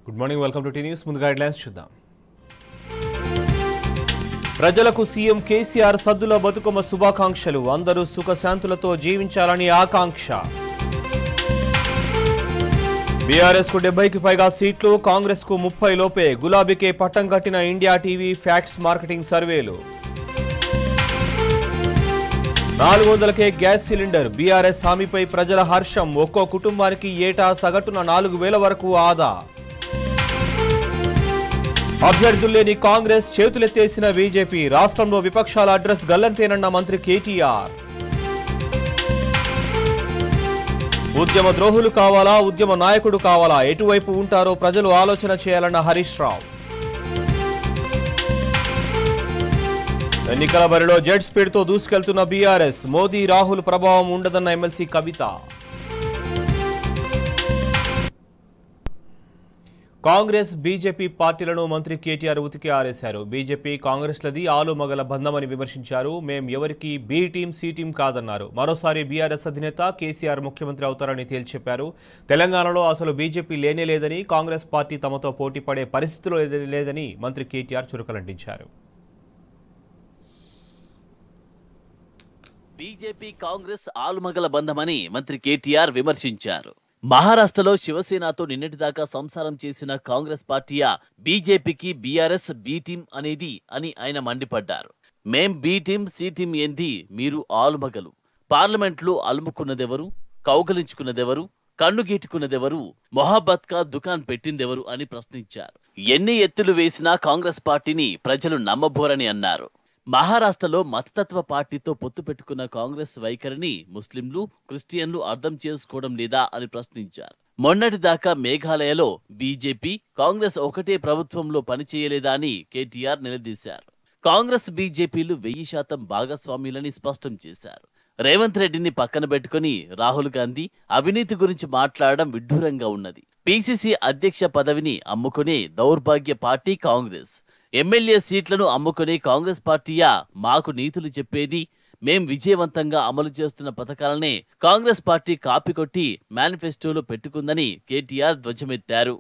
Good morning, welcome to T News. ముందుగా headlines చూద్దాం. ప్రజలకు సీఎం కేసీఆర్ సద్దుల బతుకమ్మ శుభాకాంక్షలు. అందరూ సుఖశాంతులతో జీవించాలని ఆకాంక్ష. బీఆర్ఎస్ కు 70కి పైగా సీట్లు, కాంగ్రెస్ కు 30 లోపే. గులాబీకే పట్టం కట్టిన ఇండియా టీవీ ఫ్యాక్ట్స్ మార్కెటింగ్ సర్వేలు. 400కే గ్యాస్ సిలిండర్. బీఆర్ఎస్ హామీపై ప్రజల హర్షం. ఒక్కో కుటుంబానికి ఏటా సగటున 4000 వరకు ఆదా. అభ్యర్థుల్లేని కాంగ్రెస్, చేతులెత్తేసిన బీజేపీ. రాష్ట్రంలో విపక్షాల అడ్రస్ గల్లంతేనన్న మంత్రి కేటీఆర్. ఉద్యమ ద్రోహులు కావాలా, ఉద్యమ నాయకుడు కావాలా, ఎటువైపు ఉంటారో ప్రజలు ఆలోచన చేయాలన్న హరీష్ రావు. ఎన్నికల బరిలో జెట్ స్పీడ్ తో దూసుకెళ్తున్న బీఆర్ఎస్. మోదీ రాహుల్ ప్రభావం ఉండదన్న ఎమ్మెల్సీ కవిత. కాంగ్రెస్ బీజేపీ పార్టీలను మంత్రి కేటీఆర్ ఉతికి ఆరేశారు. బీజేపీ కాంగ్రెస్లది ఆలుమగల బంధమని విమర్శించారు. మేం ఎవరికి బి టీం సి టీం కాదన్నారు. మరోసారి బీఆర్ఎస్ అధినేత కేసీఆర్ ముఖ్యమంత్రి అవుతారని తేల్చెప్పారు. తెలంగాణలో అసలు బీజేపీ లేనే లేదని, కాంగ్రెస్ పార్టీ తమతో పోటీ పడే పరిస్థితిలో లేదని మంత్రి కేటీఆర్ చురకలంటించారు. బీజేపీ కాంగ్రెస్ ఆలుమగల బంధమని మంత్రి కేటీఆర్ విమర్శించారు. మహారాష్ట్రలో శివసేనతో నిన్నటిదాకా సంసారం చేసిన కాంగ్రెస్ పార్టీయా బీజేపీకి బీఆర్ఎస్ బి టీం అనేది అని ఆయన మండిపడ్డారు. మేం బి టీం సి టీం ఏంది, మీరు ఆలుమగలు. పార్లమెంట్లో అలుముకున్నదెవరు, కౌగలించుకున్నదెవరు, కన్ను గీటుకున్నదెవరు, మొహబ్బత్ కా దుకాన్ పెట్టిందెవరు అని ప్రశ్నించారు. ఎన్ని ఎత్తులు వేసినా కాంగ్రెస్ పార్టీని ప్రజలు నమ్మబోరని అన్నారు. మహారాష్ట్రలో మతతత్వ పార్టీతో పొత్తు పెట్టుకున్న కాంగ్రెస్ వైఖరిని ముస్లింలు, క్రిస్టియన్లు అర్థం చేసుకోవడం లేదా అని ప్రశ్నించారు. మొన్నటిదాకా మేఘాలయలో బీజేపీ, కాంగ్రెస్ ఒకటే ప్రభుత్వంలో పనిచేయలేదా అని కేటీఆర్ నిలదీశారు. కాంగ్రెస్ బీజేపీలు 1000% భాగస్వామ్యులని స్పష్టం చేశారు. రేవంత్ రెడ్డిని పక్కన పెట్టుకుని రాహుల్ గాంధీ అవినీతి గురించి మాట్లాడడం విడ్డూరంగా ఉన్నది. పీసీసీ అధ్యక్ష పదవిని అమ్ముకునే దౌర్భాగ్య పార్టీ కాంగ్రెస్. ఎమ్మెల్యే సీట్లను అమ్ముకునే కాంగ్రెస్ పార్టీయా మాకు నీతులు చెప్పేది? మేం విజయవంతంగా అమలు చేస్తున్న పథకాలనే కాంగ్రెస్ పార్టీ కాపీ కొట్టి మేనిఫెస్టోలో పెట్టుకుందని కేటీఆర్ ధ్వజమెత్తారు.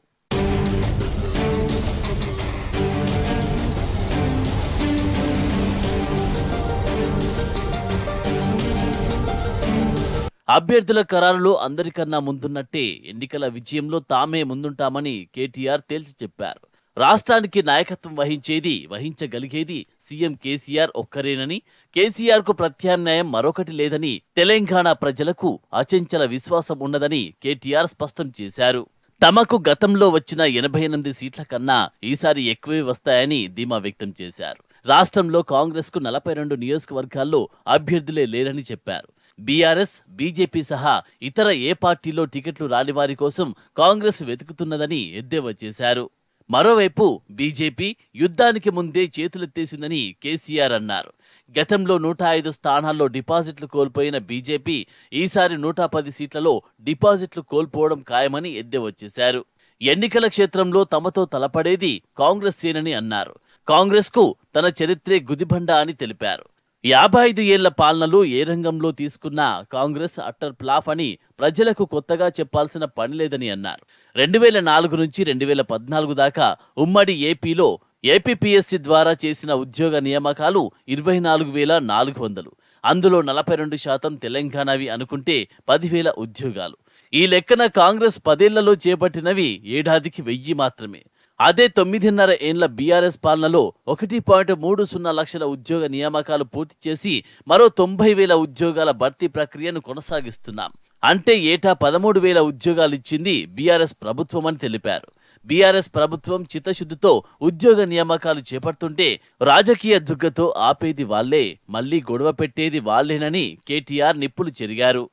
అభ్యర్థుల ఖరారులో అందరికన్నా ముందున్నట్టే ఎన్నికల విజయంలో తామే ముందుంటామని కేటీఆర్ తేల్చి చెప్పారు. రాష్ట్రానికి నాయకత్వం వహించగలిగేది సీఎం కేసీఆర్ ఒక్కరేనని, కేసీఆర్ కు ప్రత్యామ్నాయం మరొకటి లేదని, తెలంగాణ ప్రజలకు అచంచల విశ్వాసం ఉన్నదని కేటీఆర్ స్పష్టం చేశారు. తమకు గతంలో వచ్చిన 88 సీట్ల కన్నా ఈసారి ఎక్కువే వస్తాయని ధీమా వ్యక్తం చేశారు. రాష్ట్రంలో కాంగ్రెస్ కు 42 నియోజకవర్గాల్లో అభ్యర్థులే లేరని చెప్పారు. బీఆర్ఎస్, బీజేపీ సహా ఇతర ఏ పార్టీలో టికెట్లు రాని వారి కోసం కాంగ్రెస్ వెతుకుతున్నదని ఎద్దేవా చేశారు. మరోవైపు బీజేపీ యుద్ధానికి ముందే చేతులెత్తేసిందని కేసీఆర్ అన్నారు. గతంలో 105 స్థానాల్లో డిపాజిట్లు కోల్పోయిన బీజేపీ ఈసారి 110 సీట్లలో డిపాజిట్లు కోల్పోవడం ఖాయమని ఎద్దేవా చేశారు. ఎన్నికల క్షేత్రంలో తమతో తలపడేది కాంగ్రెస్ సేనని అన్నారు. కాంగ్రెస్ కు తన చరిత్రే గుదిబండ అని తెలిపారు. 55 ఏళ్ల పాలనలో ఏ రంగంలో తీసుకున్నా కాంగ్రెస్ అట్టర్ ఫ్లాప్ అని ప్రజలకు కొత్తగా చెప్పాల్సిన పని లేదని అన్నారు. 2004 నుంచి 2014 దాకా ఉమ్మడి ఏపీలో ఏపీపీఎస్సీ ద్వారా చేసిన ఉద్యోగ నియామకాలు 24,400. అందులో 42% తెలంగాణవి అనుకుంటే 10,000 ఉద్యోగాలు. ఈ లెక్కన కాంగ్రెస్ 10 ఏళ్లలో చేపట్టినవి ఏడాదికి 1000 మాత్రమే. అదే 9.5 ఏళ్ల బీఆర్ఎస్ పాలనలో 1.30 లక్షల ఉద్యోగ నియామకాలు పూర్తి చేసి మరో 90,000 ఉద్యోగాల భర్తీ ప్రక్రియను కొనసాగిస్తున్నాం. అంటే ఏటా 13,000 ఉద్యోగాలిచ్చింది బీఆర్ఎస్ ప్రభుత్వం అని తెలిపారు. బీఆర్ఎస్ ప్రభుత్వం చిత్తశుద్ధితో ఉద్యోగ నియామకాలు చేపడుతుంటే రాజకీయ దుగ్గతో ఆపేది వాళ్లే, మళ్లీ గొడవ పెట్టేది వాళ్లేనని కేటీఆర్ నిప్పులు చెరిగారు.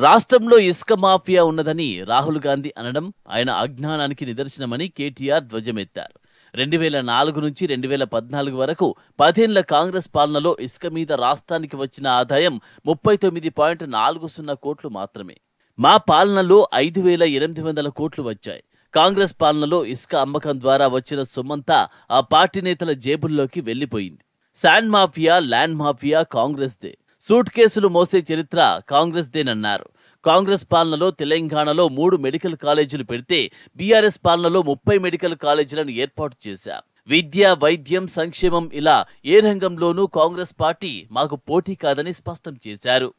రాష్ట్రంలో ఇసుక మాఫియా ఉన్నదని రాహుల్ గాంధీ అనడం ఆయన అజ్ఞానానికి నిదర్శనమని కేటీఆర్ ధ్వజమెత్తారు. 2004 నుంచి 2014 వరకు 10 ఏళ్ల కాంగ్రెస్ పాలనలో ఇసుక మీద రాష్ట్రానికి వచ్చిన ఆదాయం 39.40 కోట్లు మాత్రమే. మా పాలనలో 5,800 కోట్లు వచ్చాయి. కాంగ్రెస్ పాలనలో ఇసుక అమ్మకం ద్వారా వచ్చిన సొమ్మంతా ఆ పార్టీ నేతల జేబుల్లోకి వెళ్లిపోయింది. శాండ్ మాఫియా, ల్యాండ్ మాఫియా కాంగ్రెస్దే. సూట్ కేసులు మోసే చరిత్ర కాంగ్రెస్దేనన్నారు. కాంగ్రెస్ పాలనలో తెలంగాణలో 3 మెడికల్ కాలేజీలు పెడితే బీఆర్ఎస్ పాలనలో 30 మెడికల్ కాలేజీలను ఏర్పాటు చేశాం. విద్య, వైద్యం, సంక్షేమం ఇలా ఏ రంగంలోనూ కాంగ్రెస్ పార్టీ మాకు పోటీ కాదని స్పష్టం చేశారు.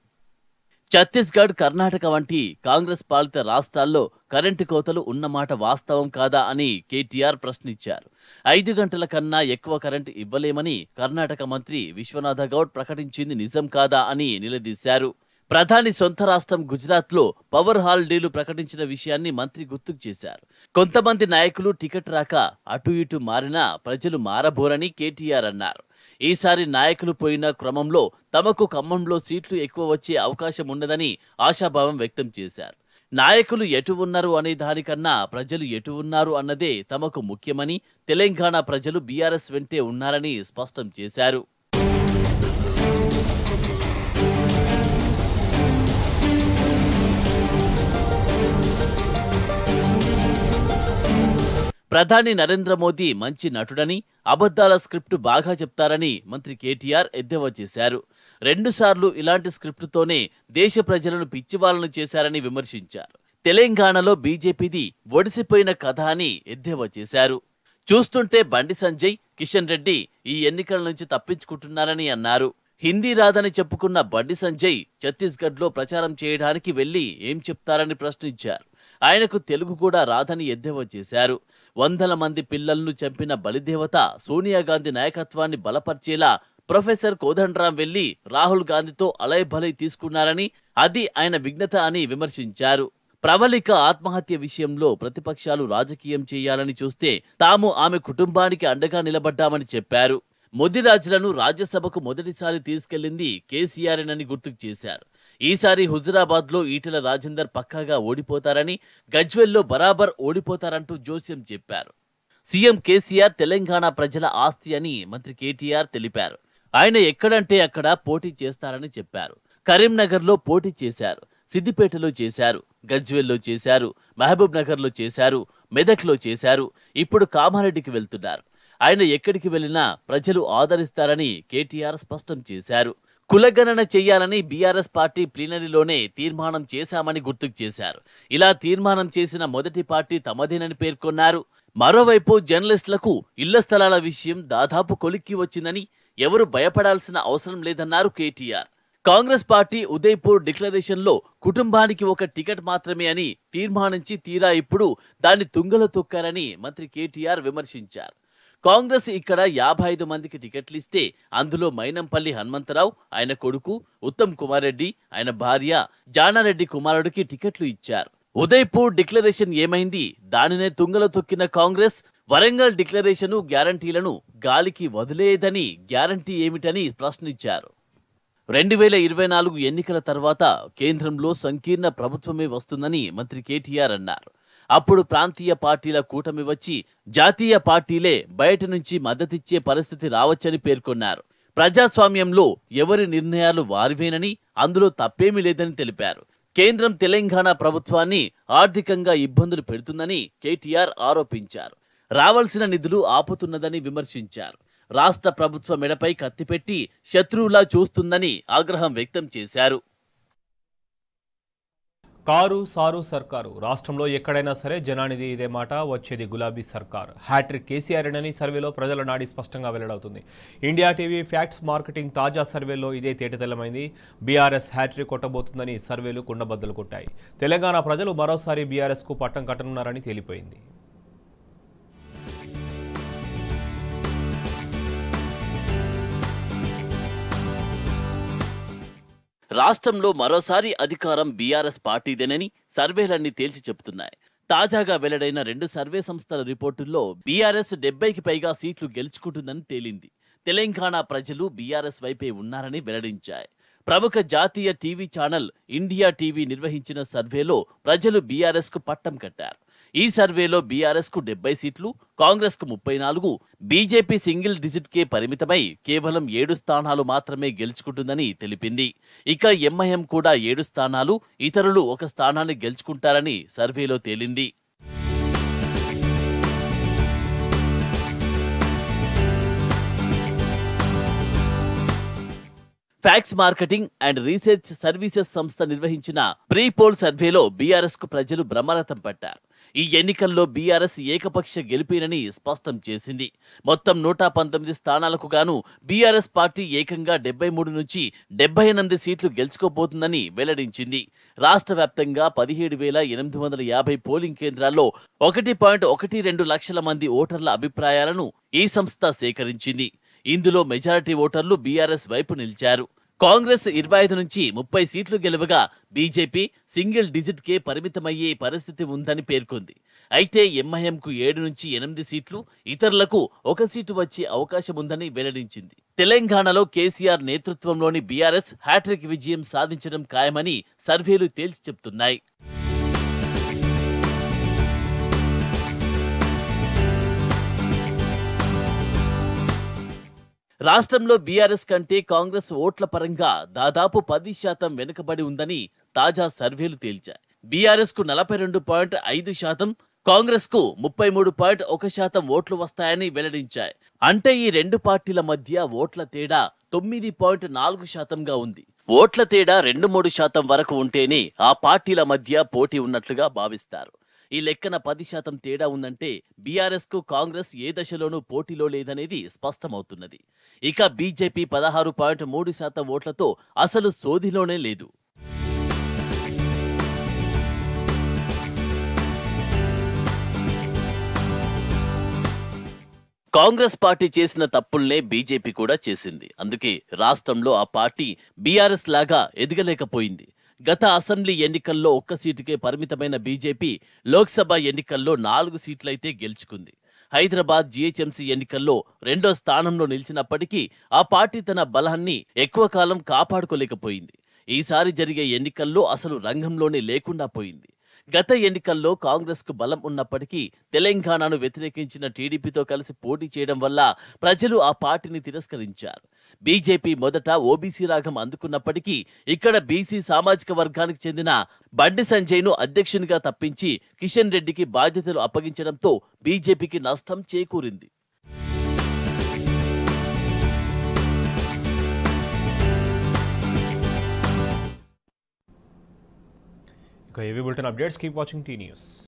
ఛత్తీస్గఢ్, కర్ణాటక వంటి కాంగ్రెస్ పాలిత రాష్ట్రాల్లో కరెంటు కోతలు ఉన్నమాట వాస్తవం కాదా అని కేటీఆర్ ప్రశ్నించారు. 5 గంటల కన్నా ఎక్కువ కరెంటు ఇవ్వలేమని కర్ణాటక మంత్రి విశ్వనాథ గౌడ్ ప్రకటించింది నిజం కాదా అని నిలదీశారు. ప్రధాని సొంత రాష్ట్రం గుజరాత్లో పవర్ హాలిడేలు ప్రకటించిన విషయాన్ని మంత్రి గుర్తుకు చేశారు. కొంతమంది నాయకులు టికెట్ రాక అటు ఇటు మారినా ప్రజలు మారబోరని కేటీఆర్ అన్నారు. ఈసారి నాయకులు పోయిన క్రమంలో తమకు ఖమ్మంలో సీట్లు ఎక్కువ వచ్చే అవకాశం ఉన్నదని ఆశాభావం వ్యక్తం చేశారు. నాయకులు ఎటు ఉన్నారు అనే దానికన్నా ప్రజలు ఎటు ఉన్నారు అన్నదే తమకు ముఖ్యమని, తెలంగాణ ప్రజలు బీఆర్ఎస్ వెంటే ఉన్నారని స్పష్టం చేశారు. ప్రధాని నరేంద్ర మోదీ మంచి నటుడని, అబద్ధాల స్క్రిప్ట్ బాగా చెప్తారని మంత్రి కేటీఆర్ ఎద్దేవా చేశారు. 2 సార్లు ఇలాంటి స్క్రిప్టుతోనే దేశ ప్రజలను పిచ్చివాళ్లను చేశారని విమర్శించారు. తెలంగాణలో బీజేపీది ఒడిసిపోయిన కథ అని ఎద్దేవా చేశారు. చూస్తుంటే బండి సంజయ్, కిషన్ రెడ్డి ఈ ఎన్నికల నుంచి తప్పించుకుంటున్నారని అన్నారు. హిందీ రాదని చెప్పుకున్న బండి సంజయ్ ఛత్తీస్గఢ్లో ప్రచారం చేయడానికి వెళ్లి ఏం చెప్తారని ప్రశ్నించారు. ఆయనకు తెలుగు కూడా రాదని ఎద్దేవా చేశారు. 100 మంది పిల్లలను చంపిన బలిదేవత సోనియా గాంధీ నాయకత్వాన్ని బలపర్చేలా ప్రొఫెసర్ కోదండరాం వెళ్లి రాహుల్ గాంధీతో అలయబలై తీసుకున్నారని, అది ఆయన విఘ్నత అని విమర్శించారు. ప్రవళిక ఆత్మహత్య విషయంలో ప్రతిపక్షాలు రాజకీయం చేయాలని చూస్తే తాము ఆమె కుటుంబానికి అండగా నిలబడ్డామని చెప్పారు. ముదిరాజులను రాజ్యసభకు మొదటిసారి తీసుకెళ్లింది కేసీఆర్నని గుర్తుకు చేశారు. ఈసారి హుజురాబాద్లో ఈటెల రాజేందర్ పక్కాగా ఓడిపోతారని, గజ్వెల్లో బరాబర్ ఓడిపోతారంటూ జోస్యం చెప్పారు. సీఎం కేసీఆర్ తెలంగాణ ప్రజల ఆస్తి అని మంత్రి కేటీఆర్ తెలిపారు. ఆయన ఎక్కడంటే అక్కడ పోటీ చేస్తారని చెప్పారు. కరీంనగర్లో పోటీ చేశారు, సిద్దిపేటలో చేశారు, గజ్వెల్లో చేశారు, మహబూబ్ నగర్లో చేశారు, మెదక్లో చేశారు, ఇప్పుడు కామారెడ్డికి వెళ్తున్నారు. ఆయన ఎక్కడికి వెళ్లినా ప్రజలు ఆదరిస్తారని కేటీఆర్ స్పష్టం చేశారు. కులగణన చెయ్యాలని బీఆర్ఎస్ పార్టీ ప్లీనరీలోనే తీర్మానం చేశామని గుర్తుకు చేశారు. ఇలా తీర్మానం చేసిన మొదటి పార్టీ తమదేనని పేర్కొన్నారు. మరోవైపు జర్నలిస్టులకు ఇళ్ల స్థలాల విషయం దాదాపు కొలిక్కి వచ్చిందని, ఎవరు భయపడాల్సిన అవసరం లేదన్నారు కేటీఆర్. కాంగ్రెస్ పార్టీ ఉదయ్పూర్ డిక్లరేషన్లో కుటుంబానికి 1 టికెట్ మాత్రమే అని తీర్మానించి తీరా ఇప్పుడు దాన్ని తుంగలో తొక్కారని మంత్రి కేటీఆర్ విమర్శించారు. కాంగ్రెస్ ఇక్కడ 55 మందికి టికెట్లిస్తే అందులో మైనంపల్లి హనుమంతరావు, ఆయన కొడుకు ఉత్తమ్ కుమార్ రెడ్డి, ఆయన భార్య జానారెడ్డి కుమారుడికి టికెట్లు ఇచ్చారు. ఉదయ్పూర్ డిక్లరేషన్ ఏమైంది? దానినే తుంగలో తొక్కిన కాంగ్రెస్ వరంగల్ డిక్లరేషను, గ్యారంటీలను గాలికి వదిలేదని గ్యారంటీ ఏమిటని ప్రశ్నించారు. 2024 ఎన్నికల తర్వాత కేంద్రంలో సంకీర్ణ ప్రభుత్వమే వస్తుందని మంత్రి కేటీఆర్ అన్నారు. అప్పుడు ప్రాంతీయ పార్టీల కూటమి వచ్చి జాతీయ పార్టీలే బయట నుంచి మద్దతిచ్చే పరిస్థితి రావచ్చని పేర్కొన్నారు. ప్రజాస్వామ్యంలో ఎవరి నిర్ణయాలు వారివేనని, అందులో తప్పేమీ లేదని తెలిపారు. కేంద్రం తెలంగాణ ప్రభుత్వాన్ని ఆర్థికంగా ఇబ్బందులు పెడుతుందని కేటీఆర్ ఆరోపించారు. రావాల్సిన నిధులు ఆపుతున్నదని విమర్శించారు. రాష్ట్ర ప్రభుత్వ మెడపై కత్తిపెట్టి శత్రువులా చూస్తుందని ఆగ్రహం వ్యక్తం చేశారు. కారు సారు సర్కారు, రాష్ట్రంలో ఎక్కడైనా సరే జనానిది ఇదే మాట, వచ్చేది గులాబీ సర్కార్. హ్యాట్రిక్ కేసీఆర్ అని సర్వేలో ప్రజల నాడి స్పష్టంగా వెల్లడవుతుంది. ఇండియా టీవీ ఫ్యాక్ట్స్ మార్కెటింగ్ తాజా సర్వేలో ఇదే తేటతెల్లమైంది. బీఆర్ఎస్ హ్యాట్రిక్ కొట్టబోతుందని సర్వేలు కుండబద్దలు కొట్టాయి. తెలంగాణ ప్రజలు మరోసారి బీఆర్ఎస్కు పట్టం కట్టనున్నారని తేలిపోయింది. రాష్ట్రంలో మరోసారి అధికారం బీఆర్ఎస్ పార్టీదేనని సర్వేలన్నీ తేల్చి చెబుతున్నాయి. తాజాగా వెల్లడైన 2 సర్వే సంస్థల రిపోర్టుల్లో బీఆర్ఎస్ 70కి పైగా సీట్లు గెలుచుకుంటుందని తేలింది. తెలంగాణ ప్రజలు బీఆర్ఎస్ వైపే ఉన్నారని వెల్లడించాయి. ప్రముఖ జాతీయ టీవీ ఛానల్ ఇండియా టీవీ నిర్వహించిన సర్వేలో ప్రజలు బీఆర్ఎస్కు పట్టం కట్టారు. ఈ సర్వేలో బీఆర్ఎస్కు 70 సీట్లు, కాంగ్రెస్కు 34, బీజేపీ సింగిల్ డిజిట్కే పరిమితమై కేవలం 7 స్థానాలు మాత్రమే గెలుచుకుంటుందని తెలిపింది. ఇక ఎంఐఎం కూడా 7 స్థానాలు, ఇతరులు 1 స్థానాన్ని గెలుచుకుంటారని సర్వేలో తేలింది. Facts marketing and research services సంస్థ నిర్వహించిన ప్రీ పోల్ సర్వేలో బీఆర్ఎస్ కు ప్రజలు బ్రహ్మరథం పట్టారు. ఈ ఎన్నికల్లో బీఆర్ఎస్ ఏకపక్ష గెలిపేనని స్పష్టం చేసింది. మొత్తం 119 స్థానాలకు గాను బీఆర్ఎస్ పార్టీ ఏకంగా 73 నుంచి 78 సీట్లు గెలుచుకోబోతుందని వెల్లడించింది. రాష్ట్ర వ్యాప్తంగా 17,850 పోలింగ్ కేంద్రాల్లో 1.12 లక్షల మంది ఓటర్ల అభిప్రాయాలను ఈ సంస్థ సేకరించింది. ఇందులో మెజారిటీ ఓటర్లు బీఆర్ఎస్ వైపు నిలిచారు. కాంగ్రెస్ 25 నుంచి 30 సీట్లు గెలవగా బీజేపీ సింగిల్ డిజిట్ కే పరిమితమయ్యే పరిస్థితి ఉందని పేర్కొంది. అయితే ఎంఐఎంకు 7 నుంచి 8 సీట్లు, ఇతరులకు 1 సీటు వచ్చే అవకాశం ఉందని వెల్లడించింది. తెలంగాణలో కేసీఆర్ నేతృత్వంలోని బీఆర్ఎస్ హ్యాట్రిక్ విజయం సాధించడం ఖాయమని సర్వేలు తేల్చి చెప్తున్నాయి. రాష్ట్రంలో బీఆర్ఎస్ కంటే కాంగ్రెస్ ఓట్ల పరంగా దాదాపు 10% వెనుకబడి ఉందని తాజా సర్వేలు తేల్చాయి. బీఆర్ఎస్ కు 42.5%, కాంగ్రెస్ కు 33.1% ఓట్లు వస్తాయని వెల్లడించాయి. అంటే ఈ రెండు పార్టీల మధ్య ఓట్ల తేడా 9.4%గా ఉంది. ఓట్ల తేడా 2-3% వరకు ఉంటేనే ఆ పార్టీల మధ్య పోటీ ఉన్నట్లుగా భావిస్తారు. ఈ లెక్కన 10% తేడా ఉందంటే బీఆర్ఎస్ కు కాంగ్రెస్ ఏ దశలోనూ పోటీలో లేదనేది స్పష్టమవుతున్నది. ఇక బీజేపీ 16.3% ఓట్లతో అసలు సోదిలోనే లేదు. కాంగ్రెస్ పార్టీ చేసిన తప్పుల్నే బీజేపీ కూడా చేసింది. అందుకే రాష్ట్రంలో ఆ పార్టీ బీఆర్ఎస్ లాగా ఎదగలేకపోయింది. గత అసెంబ్లీ ఎన్నికల్లో 1 సీటుకే పరిమితమైన బీజేపీ లోక్సభ ఎన్నికల్లో 4 సీట్లయితే గెలుచుకుంది. హైదరాబాద్ జీహెచ్ఎంసీ ఎన్నికల్లో 2వ స్థానంలో నిలిచినప్పటికీ ఆ పార్టీ తన బలాన్ని ఎక్కువ కాలం కాపాడుకోలేకపోయింది. ఈసారి జరిగే ఎన్నికల్లో అసలు రంగంలోనే లేకుండా పోయింది. గత ఎన్నికల్లో కాంగ్రెస్ కు బలం ఉన్నప్పటికీ తెలంగాణను వ్యతిరేకించిన టీడీపీతో కలిసి పోటీ చేయడం వల్ల ప్రజలు ఆ పార్టీని తిరస్కరించారు. బీజేపీ మొదట ఓబీసీ రాగం అందుకున్నప్పటికీ ఇక్కడ బీసీ సామాజిక వర్గానికి చెందిన బండి సంజయ్ను అధ్యక్షునిగా తప్పించి కిషన్ రెడ్డికి బాధ్యతలు అప్పగించడంతో బీజేపీకి నష్టం చేకూరింది. AV Bulletin updates. Keep watching T News.